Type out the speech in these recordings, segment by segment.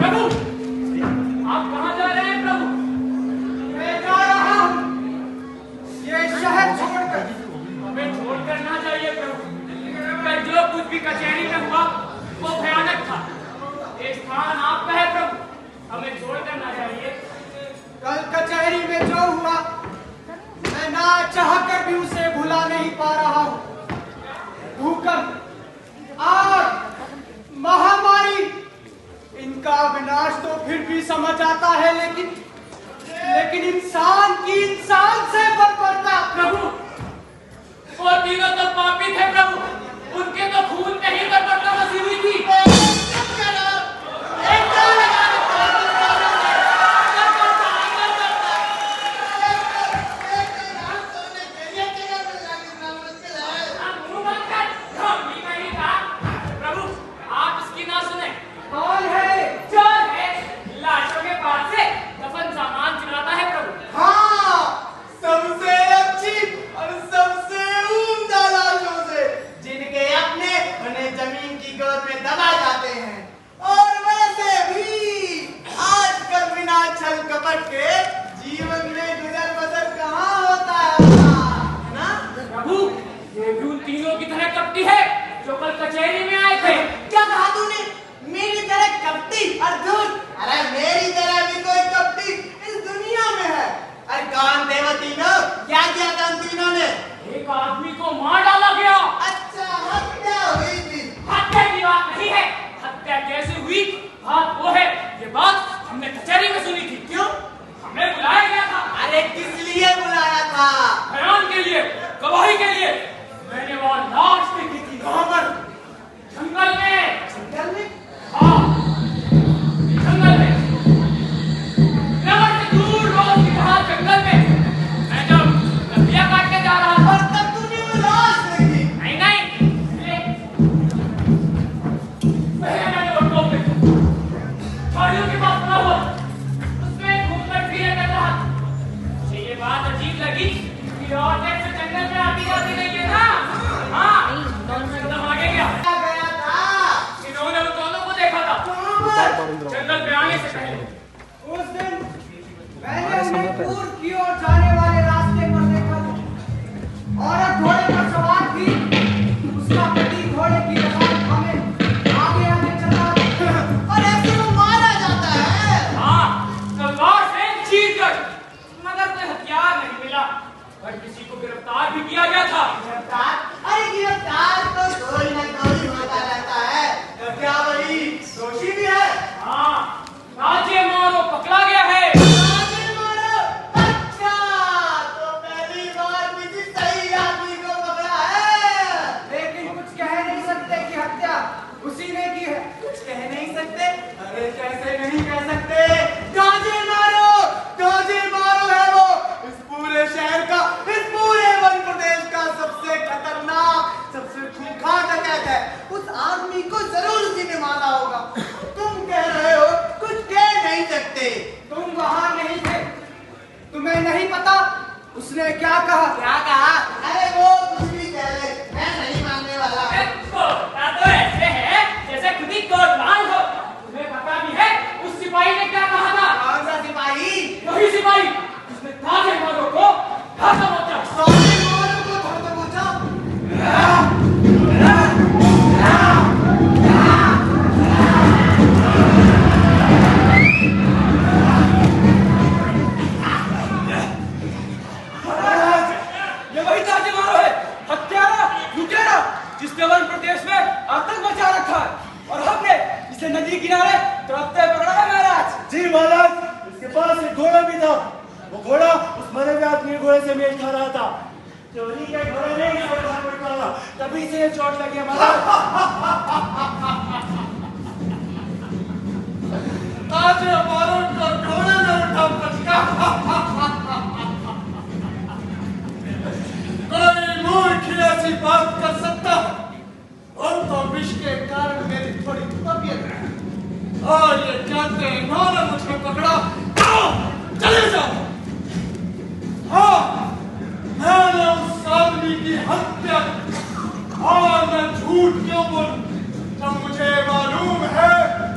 प्रभु, आप कहाँ जा रहे हैं प्रभु? मैं जा रहा हूँ ये शहर छोड़कर। हमें छोड़कर ना जाइए प्रभु। कल जो कुछ भी कचहरी में हुआ वो भयानक था। ये स्थान आपका है प्रभु, हमें छोड़कर ना जाइए। कल कचहरी में जो हुआ मैं ना चाहकर भी उसे भुला नहीं पा रहा हूँ। भूकंप, आग, महामारी, इनका विनाश तो फिर भी समझ आता है, लेकिन इंसान की इंसान से बर्बरता। प्रभु, वो तीनों तो पापी थे प्रभु, उनके तो खून में ही बर्बरता बसी हुई थी। झूठ क्यों बोलूं जब मुझे मालूम है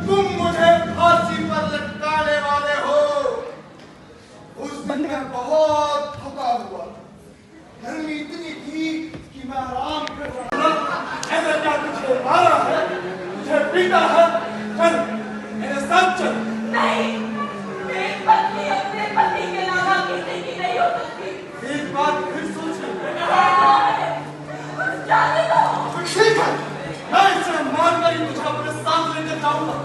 तुम मुझे फांसी नहीं, एक पत्नी अपने पति के अलावा किसी की नहीं हो सकती। एक बात फिर सोचिए। जाने दो। ठीक है, मैं इसे मारकर ही तुझे अपने साथ लेकर जाऊंगा।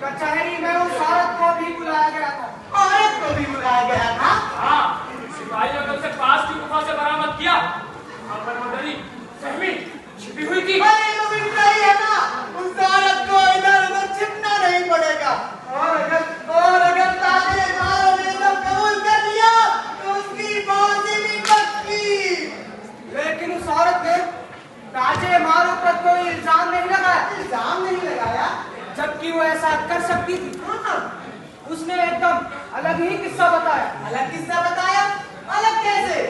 कचहरी में उस औरत को भी बुलाया गया था। औरत को भी बुलाया गया था? हाँ, सिपाहियों ने उसे पास की गुफा से बरामद किया। पर मंडली सहमी छिपी हुई थी। अरे तो भी सही है ना, उस औरत को इधर उधर छिपना नहीं पड़ेगा। और अगर ताजे मारो ने तो कबूल कर लिया तो उसकी फांसी भी पक्की। लेकिन उस औरत ने ताजे मारो पर कोई इल्जाम नहीं लगाया। इल्जाम नहीं लगाया? जबकि वो ऐसा कर सकती थी। उसने एकदम अलग ही किस्सा बताया। अलग किस्सा बताया? अलग कैसे?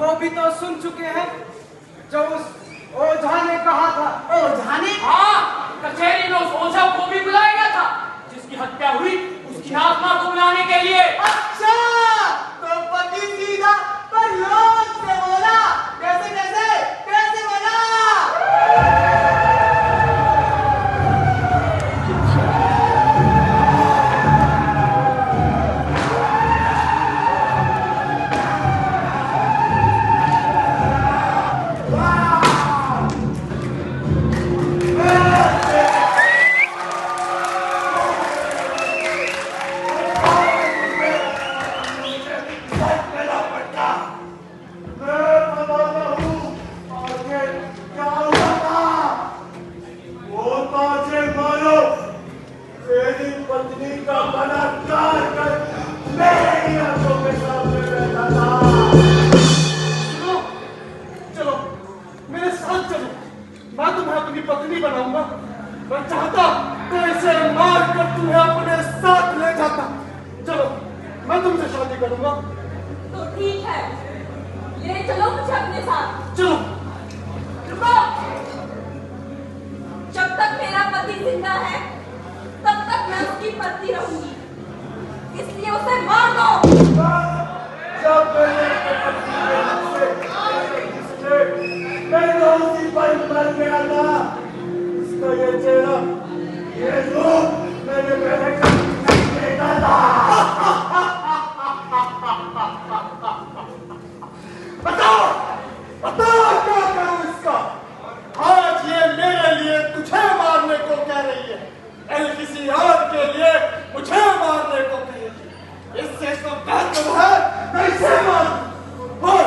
वो भी तो सुन चुके हैं जो उस ओझा ने कहा था। ओझा ने? हाँ, कचहरी में उस ओझा को भी बुलाया गया था जिसकी हत्या हुई, उसकी आत्मा को बुलाने के लिए। अच्छा, तो पति सीधा पर लोग से बोला। कैसे कैसे कैसे बोला? तो ठीक है, ले चलो मुझे अपने साथ। चलो। रुको, जब तक मेरा पति जिंदा है तब तक मैं उसकी पत्नी रहूंगी, इसलिए उसे मार दो। जब मैं उसी पर मर गया था, उसका ये चेहरा, ये रूप मैंने पहले कभी नहीं देखा था। बताओ क्या करूं इसका? आज ये मेरे लिए तुझे मारने को कह रही है, कल किसी और के लिए मुझे मारने को कह रही है। इससे तो बेहतर है मैं इसे मार दूं। और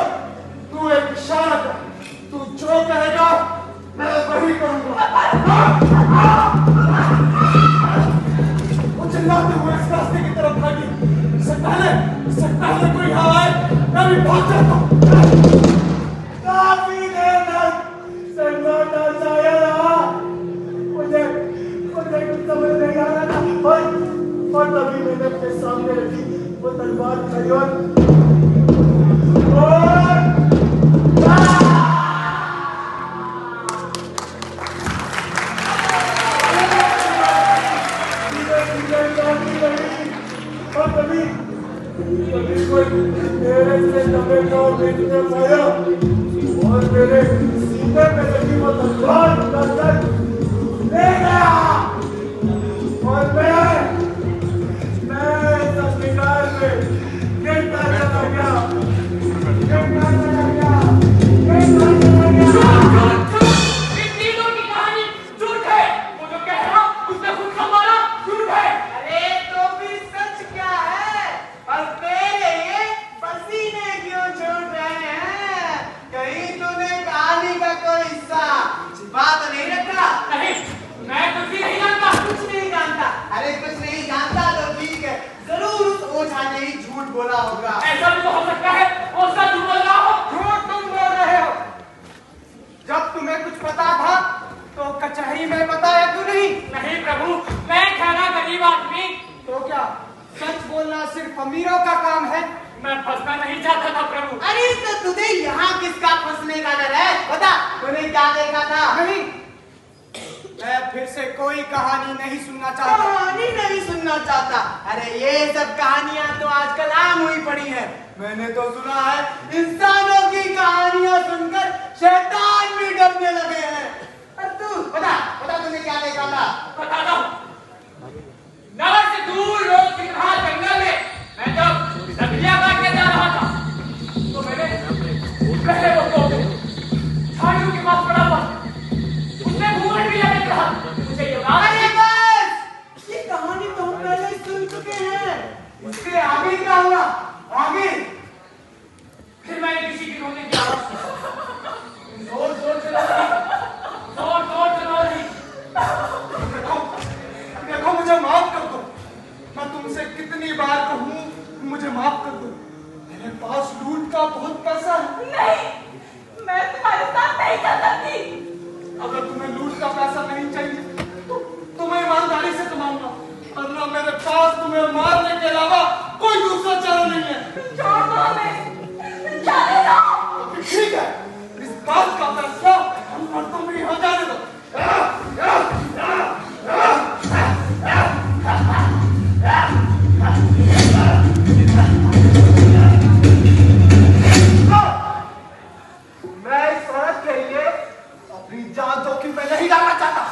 तू एक इशारा कर, तू जो कहेगा मैं वही करूंगा। वो चिल्लाते हुए इस रास्ते की तरफ भागी। इससे पहले कोई यहाँ आए मैं भी भाग जाता हूँ। काफी देर तक सन्नाटा छाया रहा। मुझे कुछ समझ नहीं आ रहा था और तभी मैंने अपने सामने रखी वो तलवार खड़ी और तभी कोई मेरे से दबे गाँव देखने पाया और मेरे सीने पे लगी वो तलवार उठाकर ले गया। और मैं इस अस्पताल में गिरता चला गया। इन तीनों की कहानी झूठ है। वो जो कह रहा उसने खुद को मारा, झूठ है। अरे तो फिर सच क्या है? और तेरे ये पसीने क्यों छूट रहे हैं? कहीं तूने कहानी का कोई हिस्सा छिपा तो नहीं रखा? नहीं, मैं कुछ भी नहीं जानता। कुछ नहीं जानता? अरे कुछ नहीं जानता तो ठीक है, जरूर उस ओझा ने ही झूठ बोला होगा। ऐसा भी तो हो सकता है वो सच बोल रहा हो। झूठ तुम बोल रहे हो। जब तुम्हें कुछ पता था तो कचहरी में बताया क्यों नहीं? नहीं प्रभु, मैं खाना गरीब आदमी। तो क्या सच बोलना सिर्फ अमीरों का काम है? मैं फंसना नहीं चाहता था प्रभु। अरे तो तुझे यहाँ किसका फंसने का डर है? बता, तूने क्या देखा था? नहीं, मैं फिर से कोई कहानी नहीं सुनना चाहता। कहानी नहीं सुनना चाहता? अरे ये सब कहानियां तो आजकल आम हुई पड़ी हैं। मैंने तो सुना है इंसानों की कहानियां सुनकर शैतान भी डरने लगे हैं। और तू बता तूने क्या देखा था? बताता हूँ। नगर से दूर लोग की तरह जंगल में मैं जब सब्जियां काटने जा रहा था तो मैंने पहले वो झाड़ियों के पास पड़ा हुआ, उसने घूंघट भी लगा रहा। मुझे ये बात अरे बस, ये कहानी तो हम पहले ही सुन चुके हैं। इसके आगे क्या हुआ? आगे फिर मैंने किसी की रोने की आवाज सुनी। जोर से रोने। देखो मुझे माफ कर दो। मैं तुमसे कितनी बार कहूँ मुझे माफ कर दो। मेरे पास लूट का बहुत पैसा है। नहीं, मैं तुम्हारे साथ नहीं चल सकती। अगर तुम्हें लूट का पैसा नहीं चाहिए तो मैं ईमानदारी से कमाऊंगा, वरना मेरे पास तुम्हें मारने के अलावा कोई दूसरा चारा नहीं है। छोड़ दो हमें, जाने दो। बात का फैसला हम मर्दों में ही हो जाने दो। मैं इस औरत के लिए अपनी जान जोखिम में नहीं डालना चाहता।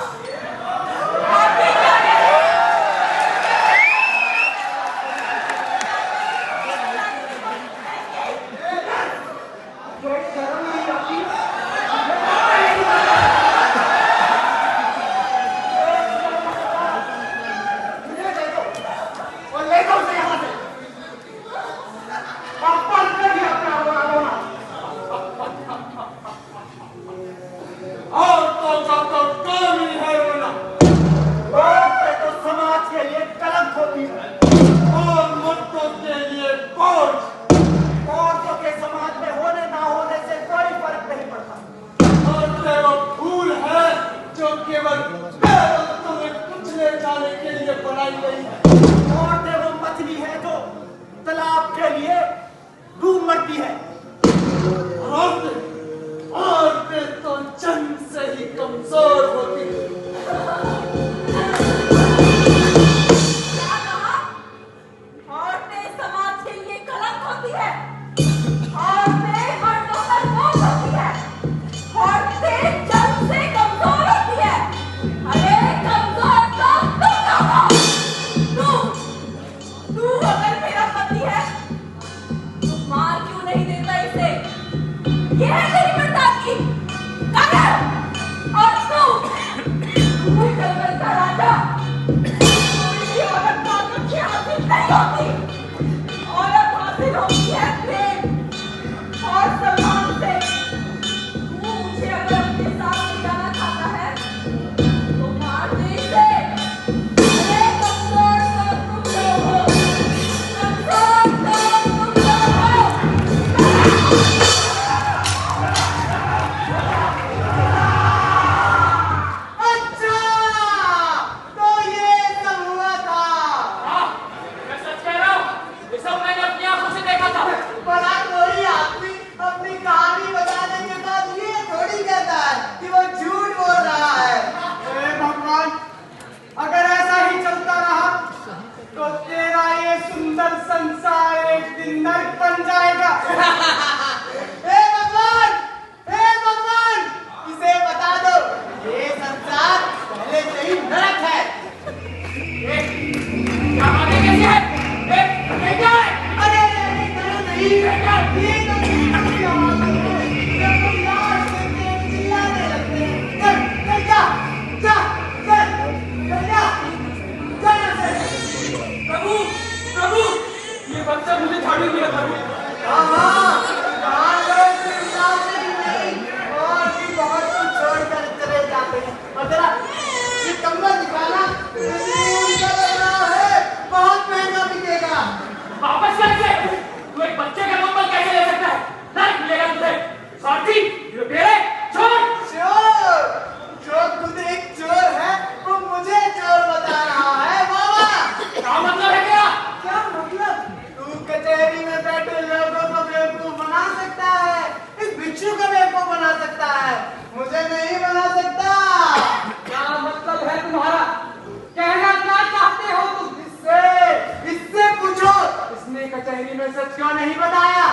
कचहरी में सच क्यों नहीं बताया?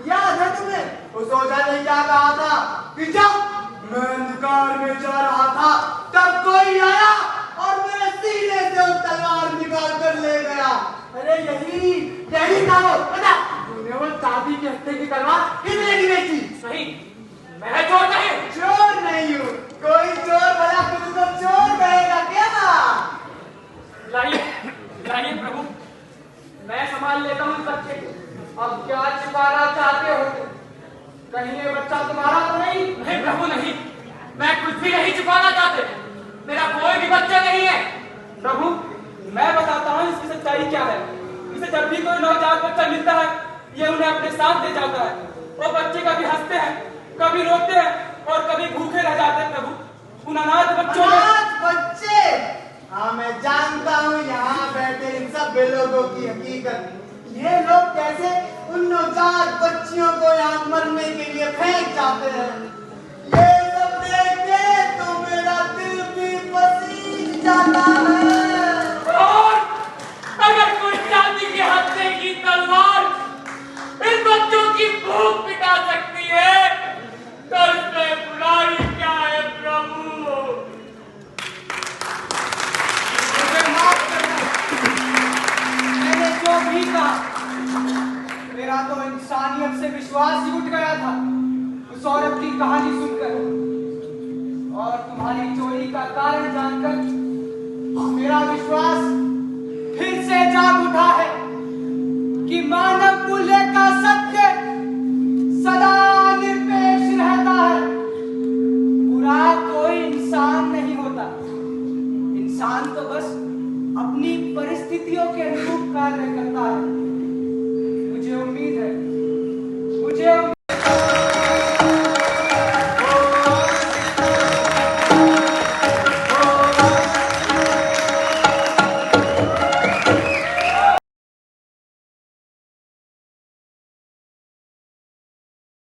याद है तुम्हें? उस ओझा ने क्या कहा था कि जब मैं अंधकार में जा रहा था तब कोई आया और मेरे सीने से वो तलवार निकाल कर ले गया। अरे यही था वो। बता, तूने वो दादी के हत्थे की तलवार कितने की बेची? नहीं, मैं चोर नहीं हूँ। चोर नहीं हूँ? कोई चोर भला तुझको चोर कहेगा क्या? लाइए प्रभु, मैं संभाल लेता हूँ इस बच्चे को। अब क्या छुपाना चाहते हो तुम? कहीं ये बच्चा तुम्हारा तो नहीं? नहीं प्रभु नहीं, मैं कुछ भी नहीं छुपाना चाहते। मेरा कोई भी बच्चा नहीं है। प्रभु, मैं बताता हूँ इसकी सच्चाई क्या है। इसे जब भी कोई नवजात बच्चा मिलता है, ये उन्हें अपने साथ ले जाता है। वो बच्चे कभी हंसते हैं, कभी रोते हैं और कभी भूखे रह जाते हैं। प्रभु, उन अनाथ बच्चों बच्चे, हाँ मैं जानता हूँ यहाँ बैठे इन सब लोगों की हकीकत। ये लोग कैसे उन नवजात बच्चियों को यहाँ मरने के लिए फेंक जाते हैं। और तुम्हारी चोरी का कारण जानकर मेरा विश्वास फिर से जाग उठा है कि मानव मूल्य का सत्य सदा निरपेक्ष रहता है। बुरा कोई इंसान नहीं होता। इंसान तो बस अपनी परिस्थितियों के अनुरूप कार्य करता